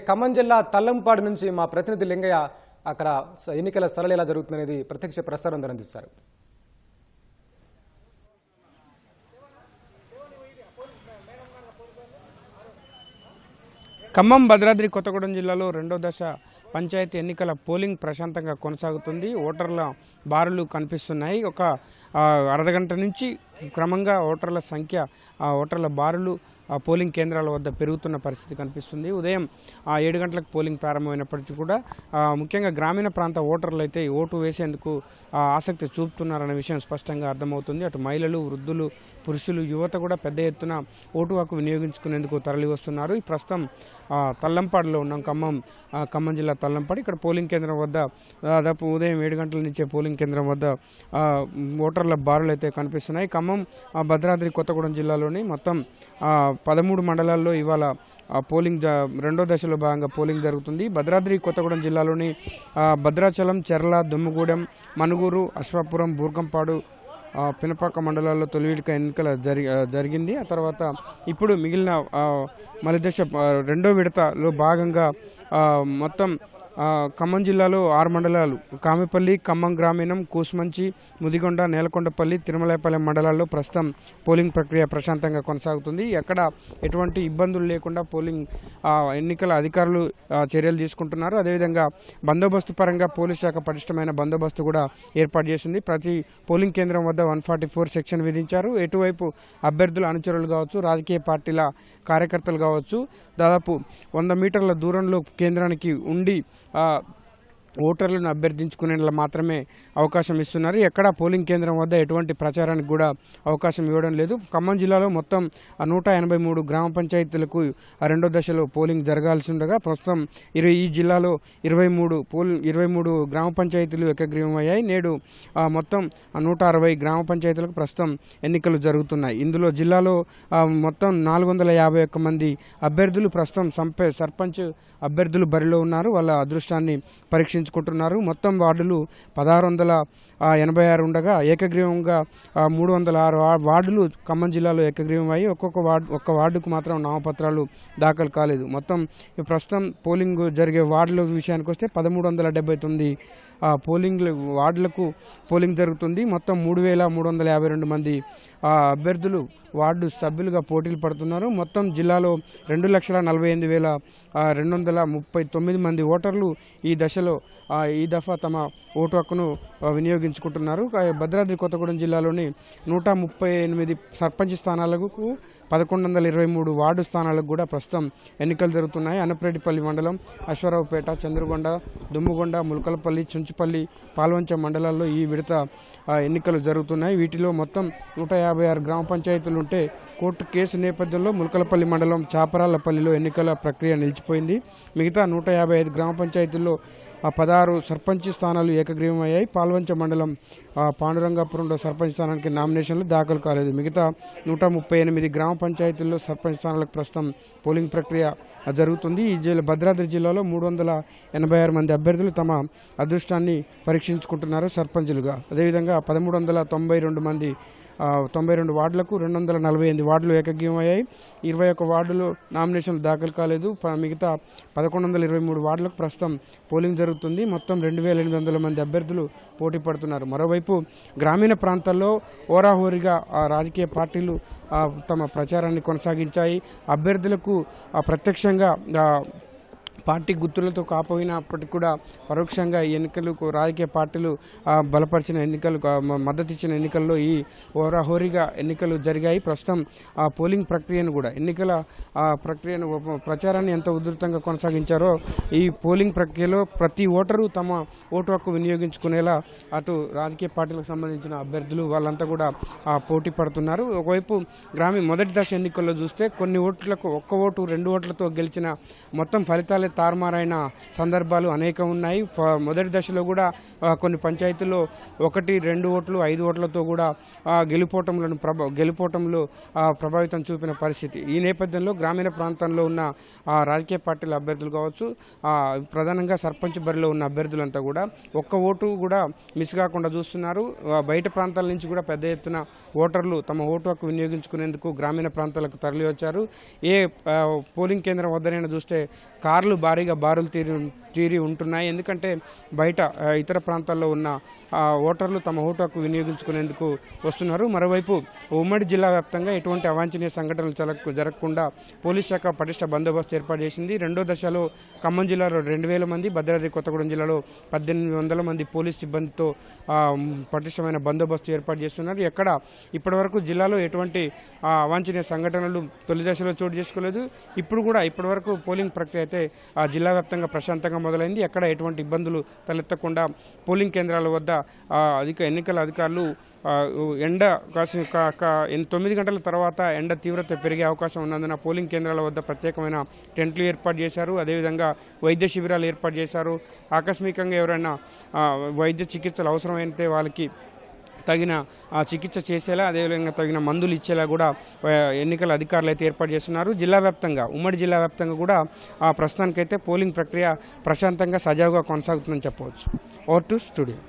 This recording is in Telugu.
ఖమ్మం జిల్లా తల్లంపాడు నుంచి మా ప్రతినిధి లింగయ్య అక్కడ ఎన్నికల సరళి ఎలా జరుగుతుందనేది ప్రత్యక్ష ప్రసారం అందిస్తారు. ఖమ్మం భద్రాద్రి కొత్తగూడెం జిల్లాలో రెండో దశ పంచాయతీ ఎన్నికల పోలింగ్ ప్రశాంతంగా కొనసాగుతుంది. ఓటర్ల బారులు కనిపిస్తున్నాయి. ఒక అరగంట నుంచి క్రమంగా ఓటర్ల సంఖ్య ఓటర్ల బారులు పోలింగ్ కేంద్రాల వద్ద పెరుగుతున్న పరిస్థితి కనిపిస్తుంది. ఉదయం 7 గంటలకు పోలింగ్ ప్రారంభమైనప్పటికీ కూడా ముఖ్యంగా గ్రామీణ ప్రాంత ఓటర్లు అయితే ఓటు వేసేందుకు ఆసక్తి చూపుతున్నారనే విషయం స్పష్టంగా అర్థమవుతుంది. అటు మహిళలు, వృద్ధులు, పురుషులు, యువత కూడా పెద్ద ఎత్తున ఓటు హక్కు వినియోగించుకునేందుకు తరలి వస్తున్నారు. ఈ ప్రస్తుతం తల్లంపాడులో ఉన్నాం. ఖమ్మం జిల్లా తల్లంపాడు. ఇక్కడ పోలింగ్ కేంద్రం వద్ద దాదాపు ఉదయం 7 గంటల నుంచే పోలింగ్ కేంద్రం వద్ద ఓటర్ల బారులు అయితే కనిపిస్తున్నాయి. ఖమ్మం భద్రాద్రి కొత్తగూడెం జిల్లాలోని మొత్తం 13 మండలాల్లో ఇవాళ పోలింగ్ రెండో దశలో భాగంగా పోలింగ్ జరుగుతుంది. భద్రాద్రి కొత్తగూడెం జిల్లాలోని భద్రాచలం, చెర్ల, దుమ్ముగూడెం, మనుగూరు, అశ్వాపురం, బూర్గంపాడు, పినపాక మండలాల్లో తొలి విడత ఎన్నికల జరిగింది. ఆ తర్వాత ఇప్పుడు మిగిలిన మలి దశ రెండో విడతలో భాగంగా మొత్తం ఖమ్మం జిల్లాలో 6 మండలాలు కామెపల్లి, ఖమ్మం గ్రామీణం, కూసుమంచి, ముదిగొండ, నేలకొండపల్లి, తిరుమలైపాలెం మండలాల్లో ప్రస్తుతం పోలింగ్ ప్రక్రియ ప్రశాంతంగా కొనసాగుతుంది. ఎక్కడ ఎటువంటి ఇబ్బందులు లేకుండా పోలింగ్ ఎన్నికల అధికారులు చర్యలు తీసుకుంటున్నారు. అదేవిధంగా బందోబస్తు పరంగా పోలీస్ శాఖ పటిష్టమైన బందోబస్తు కూడా ఏర్పాటు చేసింది. ప్రతి పోలింగ్ కేంద్రం వద్ద 144 సెక్షన్ విధించారు. ఎటువైపు అభ్యర్థుల అనుచరులు కావచ్చు, రాజకీయ పార్టీల కార్యకర్తలు కావచ్చు, దాదాపు 100 మీటర్ల దూరంలో కేంద్రానికి ఉండి ఓటర్లను అభ్యర్థించుకునేలా మాత్రమే అవకాశం ఇస్తున్నారు. ఎక్కడ పోలింగ్ కేంద్రం వద్ద ఎటువంటి ప్రచారానికి కూడా అవకాశం ఇవ్వడం లేదు. ఖమ్మం జిల్లాలో మొత్తం 183 గ్రామ పంచాయతీలకు రెండో దశలో పోలింగ్ జరగాల్సి ఉండగా ప్రస్తుతం ఈ జిల్లాలో 23 గ్రామ పంచాయతీలు ఏకగ్రీవం అయ్యాయి. నేడు మొత్తం 160 గ్రామ పంచాయతీలకు ప్రస్తుతం ఎన్నికలు జరుగుతున్నాయి. ఇందులో జిల్లాలో మొత్తం 451 మంది అభ్యర్థులు ప్రస్తుతం సర్పంచ్ అభ్యర్థులు బరిలో ఉన్నారు. వాళ్ళ అదృష్టాన్ని పరీక్షించుకుంటున్నారు. మొత్తం వార్డులు 1686 ఉండగా ఏకగ్రీవంగా 306 వార్డులు ఖమ్మం జిల్లాలో ఏకగ్రీవం అయ్యి ఒక్క వార్డుకు మాత్రం నామపత్రాలు దాఖలు కాలేదు. మొత్తం ప్రస్తుతం పోలింగ్ జరిగే వార్డుల విషయానికి వస్తే 1379 వార్డులకు పోలింగ్ జరుగుతుంది. మొత్తం 3352 మంది అభ్యర్థులు వార్డు సభ్యులుగా పోటీలు పడుతున్నారు. మొత్తం జిల్లాలో 2,48,239 మంది ఓటర్లు ఈ దఫా తమ ఓటు హక్కును వినియోగించుకుంటున్నారు. భద్రాద్రి కొత్తగూడెం జిల్లాలోని 138 సర్పంచ్ స్థానాలకు 1123 వార్డు స్థానాలకు కూడా ప్రస్తుతం ఎన్నికలు జరుగుతున్నాయి. అనపరెడ్డిపల్లి మండలం, అశ్వారావుపేట, చంద్రగొండ, దుమ్ముగొండ, ములకలపల్లి, చుంచుపల్లి, పాల్వంచ మండలాల్లో ఈ విడత ఎన్నికలు జరుగుతున్నాయి. వీటిలో మొత్తం 156 గ్రామ పంచాయతీలు ఉంటే కోర్టు కేసు నేపథ్యంలో ములకలపల్లి మండలం చాపరాళ్లపల్లిలో ఎన్నికల ప్రక్రియ నిలిచిపోయింది. మిగతా 155 గ్రామ పంచాయతీల్లో 16 సర్పంచ్ స్థానాలు ఏకగ్రీవం అయ్యాయి. పాల్వంచ మండలం పాండురంగాపురంలో సర్పంచ్ స్థానానికి నామినేషన్లు దాఖలు కాలేదు. మిగతా 138 గ్రామ పంచాయతీల్లో సర్పంచ్ స్థానాలకు ప్రస్తుతం పోలింగ్ ప్రక్రియ జరుగుతుంది. ఈ భద్రాద్రి జిల్లాలో 386 మంది అభ్యర్థులు తమ అదృష్టాన్ని పరీక్షించుకుంటున్నారు సర్పంచులుగా. అదేవిధంగా 92 వార్డులకు 248 వార్డులు ఏకగ్రీవం అయ్యాయి. 21 వార్డులు నామినేషన్లు దాఖలు కాలేదు. మిగతా 1123 వార్డులకు ప్రస్తుతం పోలింగ్ జరుగుతుంది. మొత్తం 2800 మంది అభ్యర్థులు పోటీ పడుతున్నారు. మరోవైపు గ్రామీణ ప్రాంతాల్లో హోరాహోరీగా రాజకీయ పార్టీలు తమ ప్రచారాన్ని కొనసాగించాయి. అభ్యర్థులకు ప్రత్యక్షంగా పార్టీ గుర్తులతో కాపోయినప్పటికీ కూడా పరోక్షంగా ఈ ఎన్నికలకు రాజకీయ పార్టీలు బలపరిచిన ఎన్నికలు మద్దతు ఇచ్చిన ఎన్నికల్లో ఈ హోరాహోరీగా ఎన్నికలు జరిగాయి. ప్రస్తుతం పోలింగ్ ప్రక్రియను కూడా ప్రచారాన్ని ఎంత ఉధృతంగా కొనసాగించారో ఈ పోలింగ్ ప్రక్రియలో ప్రతి ఓటరు తమ ఓటు హక్కు వినియోగించుకునేలా అటు రాజకీయ పార్టీలకు సంబంధించిన అభ్యర్థులు వాళ్ళంతా కూడా పోటీ పడుతున్నారు. ఒకవైపు మొదటి దశ ఎన్నికల్లో చూస్తే కొన్ని ఓట్లకు 1 ఓటు 2 ఓట్లతో గెలిచిన మొత్తం ఫలితాలే తారుమారైన సందర్భాలు అనేకం ఉన్నాయి. మొదటి దశలో కూడా కొన్ని పంచాయతీల్లో 1, 2 ఓట్లు 5 ఓట్లతో కూడా గెలుపోవటంలో ప్రభావితం చూపిన పరిస్థితి. ఈ నేపథ్యంలో గ్రామీణ ప్రాంతంలో ఉన్న రాజకీయ పార్టీల అభ్యర్థులు కావచ్చు, ప్రధానంగా సర్పంచ్ బరిలో ఉన్న అభ్యర్థులంతా కూడా 1 ఓటు కూడా మిస్ కాకుండా చూస్తున్నారు. బయట ప్రాంతాల నుంచి కూడా పెద్ద ఎత్తున ఓటర్లు తమ ఓటు హక్కు వినియోగించుకునేందుకు గ్రామీణ ప్రాంతాలకు తరలి వచ్చారు. ఏ పోలింగ్ కేంద్రం వద్దనైనా చూస్తే కార్లు భారీగా బారులు తీరి ఉంటున్నాయి. ఎందుకంటే బయట ఇతర ప్రాంతాల్లో ఉన్న ఓటర్లు తమ ఓటు హక్కు వినియోగించుకునేందుకు వస్తున్నారు. మరోవైపు ఉమ్మడి జిల్లా వ్యాప్తంగా ఎటువంటి అవాంఛనీయ సంఘటనలు జరగకుండా పోలీస్ శాఖ పటిష్ట బందోబస్తు ఏర్పాటు చేసింది. రెండో దశలో ఖమ్మం జిల్లాలో 2000 మంది, భద్రాద్రి కొత్తగూడెం జిల్లాలో 1800 మంది పోలీస్ సిబ్బందితో పటిష్టమైన బందోబస్తు ఏర్పాటు చేస్తున్నారు. ఎక్కడ ఇప్పటివరకు జిల్లాలో ఎటువంటి అవాంఛనీయ సంఘటనలు తొలి దశలో చోటు చేసుకోలేదు. ఇప్పుడు కూడా ఇప్పటివరకు పోలింగ్ ప్రక్రియ అయితే జిల్లా వ్యాప్తంగా ప్రశాంతంగా మొదలైంది. ఎక్కడ ఎటువంటి ఇబ్బందులు తలెత్తకుండా పోలింగ్ కేంద్రాల వద్ద ఎన్నికల అధికారులు ఎండ 9 గంటల తర్వాత ఎండ తీవ్రత పెరిగే అవకాశం ఉన్నందున పోలింగ్ కేంద్రాల వద్ద ప్రత్యేకమైన టెంట్లు ఏర్పాటు చేశారు. అదేవిధంగా వైద్య శిబిరాలు ఏర్పాటు చేశారు. ఆకస్మికంగా ఎవరైనా వైద్య చికిత్సలు అవసరమైతే వాళ్ళకి తగిన చికిత్స చేసేలా, అదేవిధంగా తగిన మందులు ఇచ్చేలా కూడా ఎన్నికల అధికారులు అయితే ఏర్పాటు చేస్తున్నారు. జిల్లా వ్యాప్తంగా ఉమ్మడి జిల్లా వ్యాప్తంగా కూడా ప్రస్తుతానికైతే పోలింగ్ ప్రక్రియ ప్రశాంతంగా సజావుగా కొనసాగుతుందని చెప్పవచ్చు. Over to studio.